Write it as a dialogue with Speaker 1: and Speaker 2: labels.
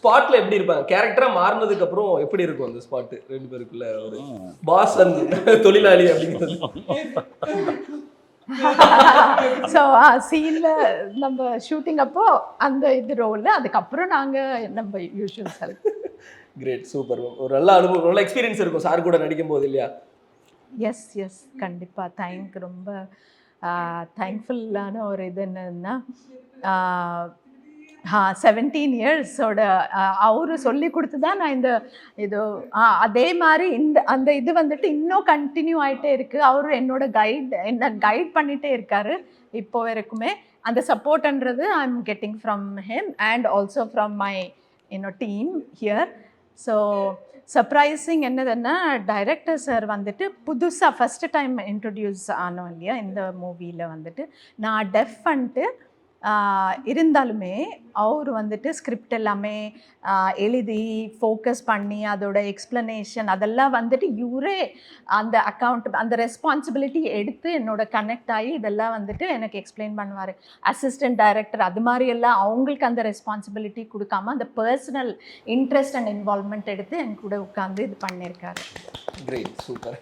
Speaker 1: ஸ்பாட்ல எப்படி இருப்பாங்க? கேரக்டரா மாறினதுக்கு அப்புறம் எப்படி இருக்கும் அந்த ஸ்பாட் ரெண்டு பேருக்குள்ள? ஒரு பாஸ் அண்ட் தொழிலாளி அப்படிங்கிறது.
Speaker 2: ஸோ சீனில் நம்ம ஷூட்டிங் அப்போ அந்த இது ரோல், அதுக்கப்புறம் நாங்கள் நம்ம யூஷுவல் செல்ஃப்.
Speaker 1: Great, super. ஒரு நல்ல அனுபவம், நல்ல எக்ஸ்பீரியன்ஸ் இருக்கும் சார் கூட நடிக்கும் போது இல்லையா?
Speaker 2: எஸ் கண்டிப்பாக. ரொம்ப தேங்க்ஃபுல்லான ஒரு இது என்னன்னா, 17 இயர்ஸோட அவரு சொல்லி கொடுத்து தான் நான் இந்த இது அதே மாதிரி அந்த இது வந்துட்டு இன்னும் கண்டினியூ ஆகிட்டே இருக்குது. அவரு என்ன கைட் பண்ணிகிட்டே இருக்காரு இப்போ வரைக்குமே. அந்த சப்போர்ட்ன்றது I am getting from him and also from my team here. So surprising என்னதுன்னா, டைரக்டர் சார் வந்துட்டு புதுசாக ஃபஸ்ட்டு டைம் இன்ட்ரடியூஸ் ஆனோம் இல்லையா இந்த மூவியில் வந்துட்டு. நான் டெஃப் பண்ணிட்டு இருந்தாலுமே அவர் வந்துட்டு ஸ்கிரிப்ட் எல்லாமே எழுதி ஃபோக்கஸ் பண்ணி அதோட எக்ஸ்ப்ளனேஷன் அதெல்லாம் வந்துட்டு இவரே அந்த அந்த ரெஸ்பான்சிபிலிட்டி எடுத்து என்னோட கனெக்ட் ஆகி இதெல்லாம் வந்துட்டு எனக்கு எக்ஸ்பிளைன் பண்ணுவார். அசிஸ்டன்ட் டைரக்டர் அது மாதிரி எல்லாம் அவங்களுக்கு அந்த ரெஸ்பான்சிபிலிட்டி கொடுக்காம அந்த பர்சனல் இன்ட்ரெஸ்ட் அண்ட் இன்வால்மெண்ட் எடுத்து என் கூட உட்காந்து இது பண்ணியிருக்காரு.
Speaker 1: Great, super.